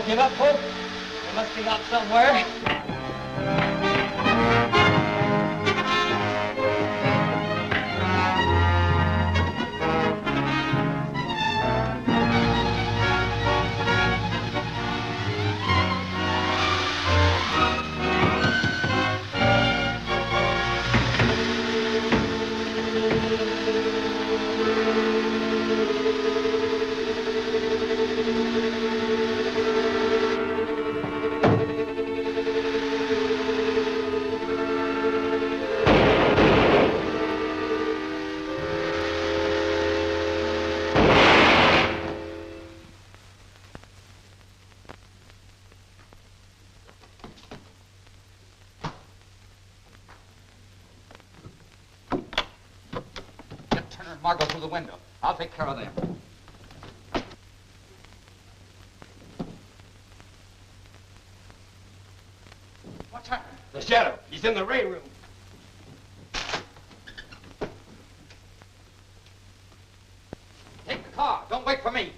Don't give up hope. There must be out somewhere. Margot through the window. I'll take care of them. What's happened? The shadow. He's in the Ray room. Take the car. Don't wait for me.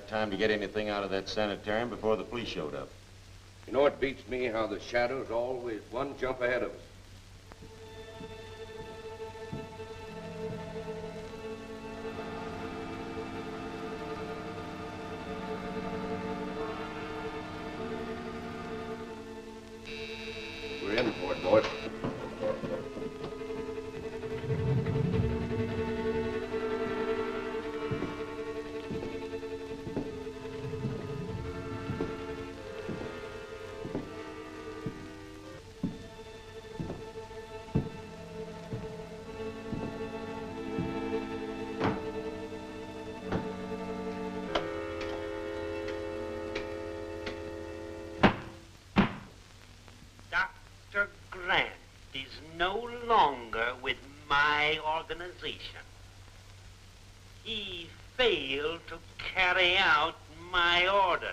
Time to get anything out of that sanitarium before the police showed up. You know, it beats me how the shadow's always one jump ahead of us. We're in for it, boys. Organization. He failed to carry out my orders.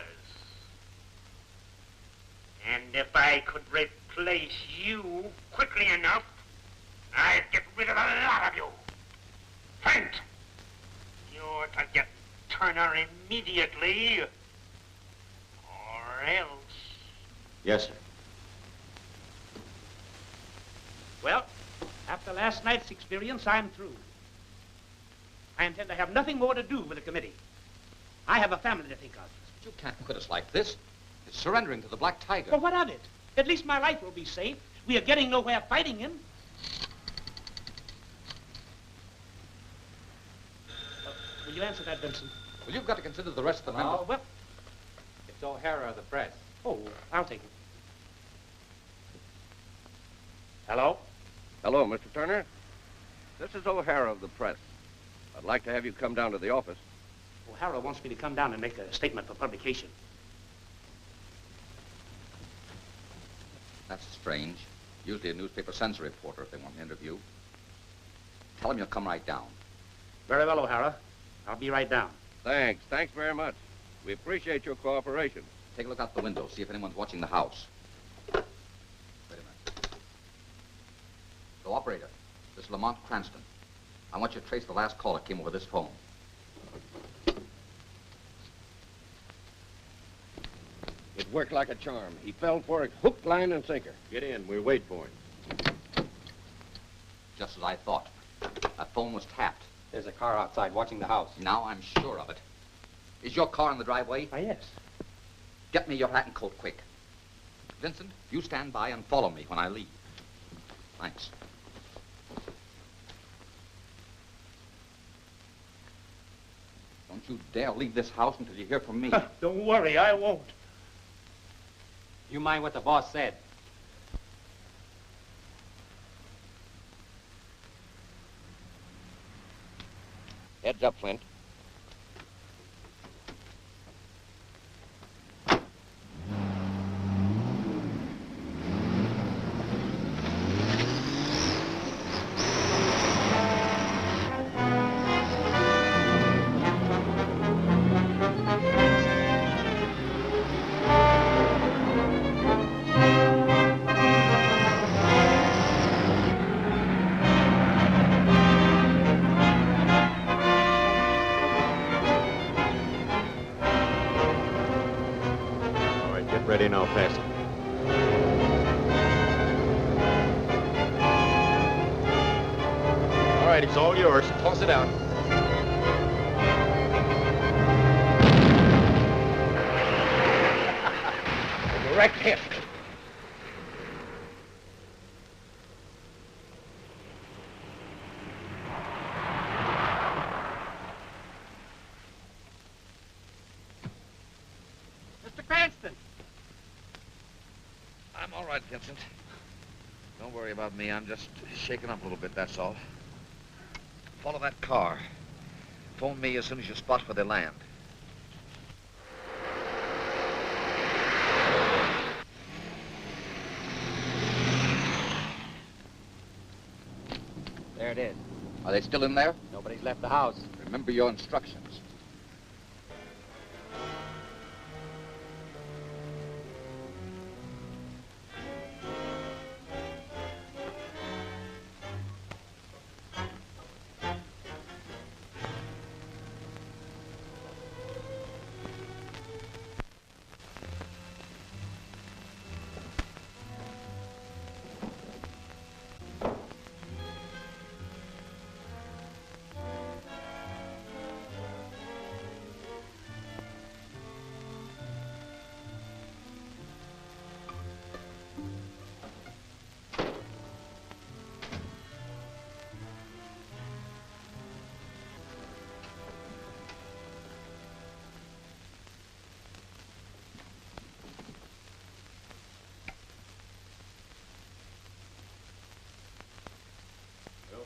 And if I could replace you quickly enough, I'd get rid of a lot of you. Trent, you're to get Turner immediately, or else. Yes, sir. Well, after last night's experience, I'm through. I intend to have nothing more to do with the committee. I have a family to think of. But you can't quit us like this. It's surrendering to the Black Tiger. Well, what of it? At least my life will be safe. We are getting nowhere fighting him. Will you answer that, Vincent? Well, you've got to consider the rest of the members. Oh, well. It's O'Hara of the press. Oh, I'll take it. Hello? Hello, Mr. Turner. This is O'Hara of the press. I'd like to have you come down to the office. O'Hara wants me to come down and make a statement for publication. That's strange. Usually a newspaper sends a reporter if they want an interview. Tell him you'll come right down. Very well, O'Hara. I'll be right down. Thanks. Thanks very much. We appreciate your cooperation. Take a look out the window, see if anyone's watching the house. Wait a minute. So, operator, this is Lamont Cranston. I want you to trace the last call that came over this phone. It worked like a charm. He fell for it hook, line, and sinker. Get in. We'll wait for him. Just as I thought. That phone was tapped. There's a car outside watching the house. Now I'm sure of it. Is your car in the driveway? Why, yes. Get me your hat and coat quick. Vincent, you stand by and follow me when I leave. Thanks. Don't you dare leave this house until you hear from me. Don't worry, I won't. You mind what the boss said? Heads up, Flint. All right, get ready now, pass it. All right, it's all yours. Toss it out. Direct hit. Mr. Cranston! I'm all right, Vincent. Don't worry about me. I'm just shaken up a little bit, that's all. Follow that car. Phone me as soon as you spot where they land. There it is. Are they still in there? Nobody's left the house. Remember your instructions.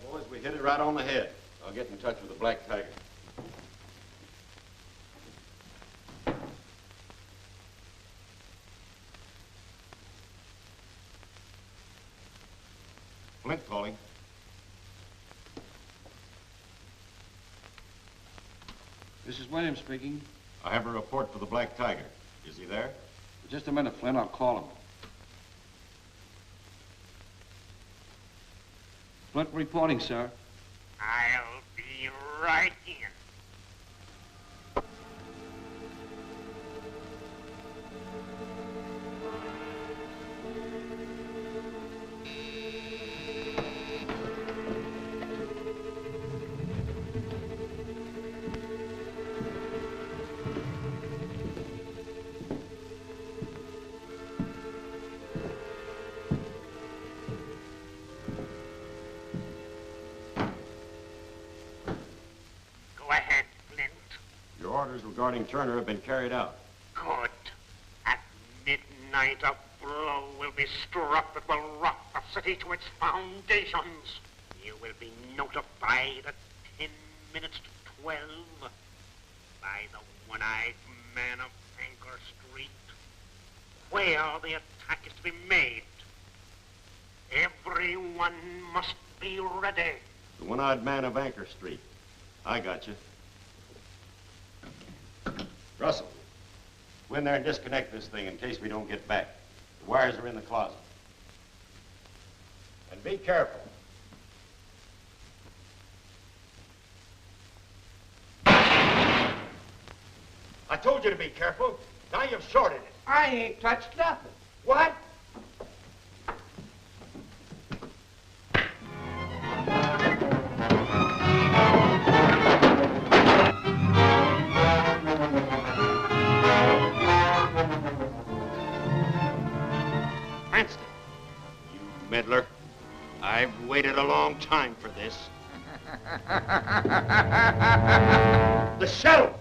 Well, boys, we hit it right on the head. I'll get in touch with the Black Tiger. Flint calling. This is William speaking. I have a report for the Black Tiger. Is he there? Just a minute, Flint. I'll call him. Flint reporting, sir. I'll be right in. Go ahead, Flint. Your orders regarding Turner have been carried out. Good. At midnight, a blow will be struck that will rock the city to its foundations. You will be notified at 10 minutes to 12 by the one-eyed man of Anchor Street where the attack is to be made. Everyone must be ready. The one-eyed man of Anchor Street. I got you. Russell, go in there and disconnect this thing in case we don't get back. The wires are in the closet. And be careful. I told you to be careful. Now you've shorted it. I ain't touched nothing. What? Cranston. You meddler. I've waited a long time for this. The shuttle!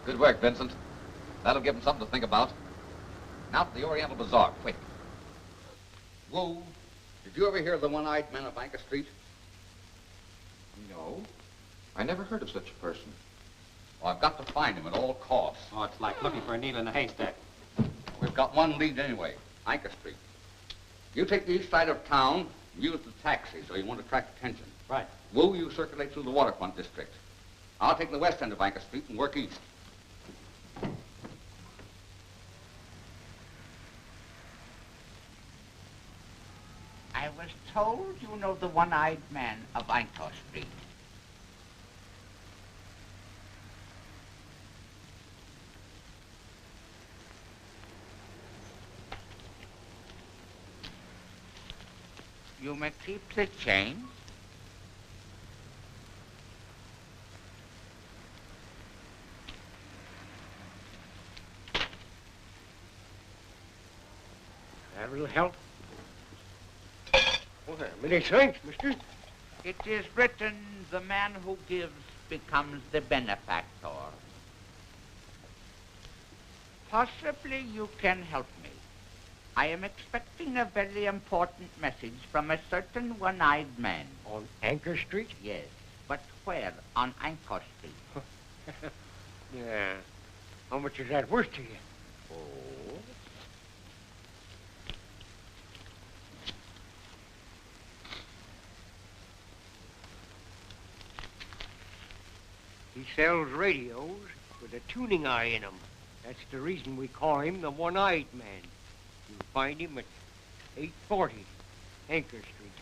Good work, Vincent. That'll give them something to think about. Now to the Oriental Bazaar, quick. Whoa. Did you ever hear of the one-eyed man of Anchor Street? No. I never heard of such a person. Well, I've got to find him at all costs. Oh, it's like looking for a needle in a haystack. We've got one lead anyway, Anchor Street. You take the east side of town and use the taxi so you won't attract attention. Right. Wu, you circulate through the waterfront district. I'll take the west end of Anchor Street and work east. I was told you know the one-eyed man of Anchor Street. You may keep the change. That'll help. Well, many thanks, mister. It is written, the man who gives becomes the benefactor. Possibly you can help me. I am expecting a very important message from a certain one-eyed man. On Anchor Street? Yes, but where on Anchor Street? Yeah. How much is that worth to you? Oh. He sells radios with a tuning eye in 'em. That's the reason we call him the one-eyed man. You'll find him at 840 Anchor Street.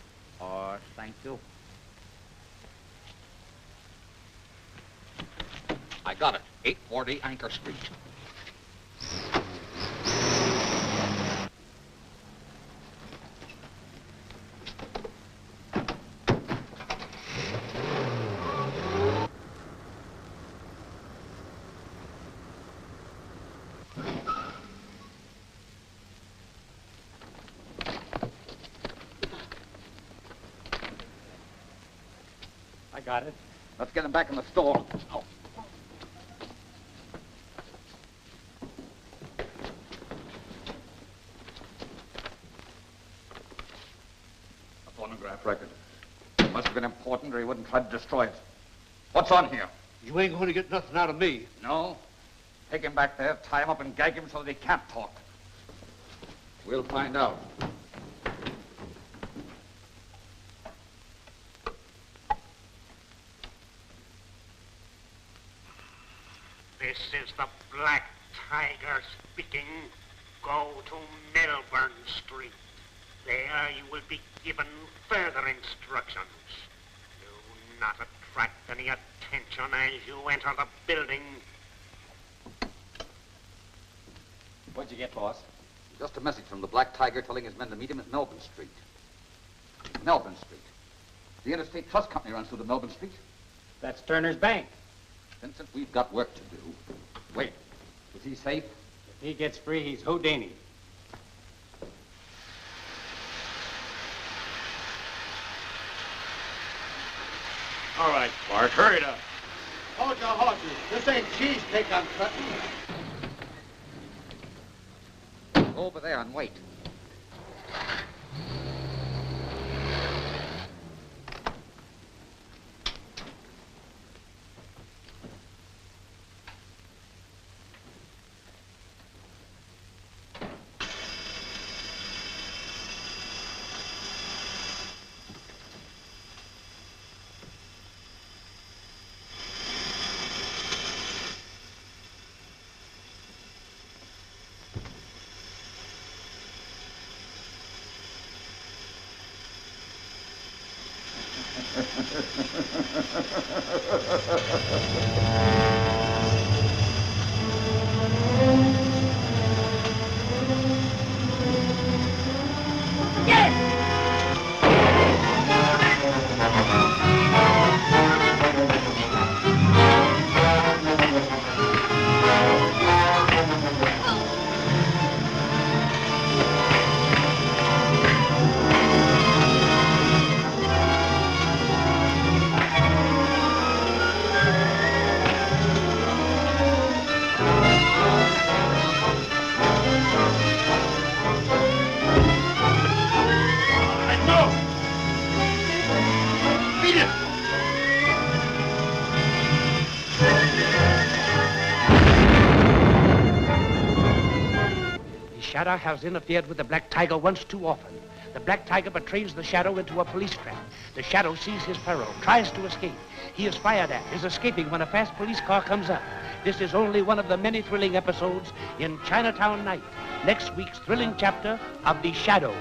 Oh, thank you. I got it. 840 Anchor Street. I got it. Let's get him back in the store. Oh. A phonograph record. It must have been important or he wouldn't try to destroy it. What's on here? You ain't going to get nothing out of me. No. Take him back there, tie him up and gag him so that he can't talk. We'll find out. This is the Black Tiger speaking. Go to Melbourne Street. There you will be given further instructions. Do not attract any attention as you enter the building. What'd you get, boss? Just a message from the Black Tiger telling his men to meet him at Melbourne Street. Melbourne Street. The Interstate Trust Company runs through to Melbourne Street. That's Turner's bank. Vincent, we've got work to do. Wait, is he safe? If he gets free, he's Houdini. All right, Bart, hurry it up. Hold your horses. This ain't cheesecake I'm cutting. Go over there and wait. Shadow has interfered with the Black Tiger once too often. The Black Tiger betrays the Shadow into a police trap. The Shadow sees his peril, tries to escape. He is fired at, is escaping when a fast police car comes up. This is only one of the many thrilling episodes in Chinatown Night, next week's thrilling chapter of The Shadow.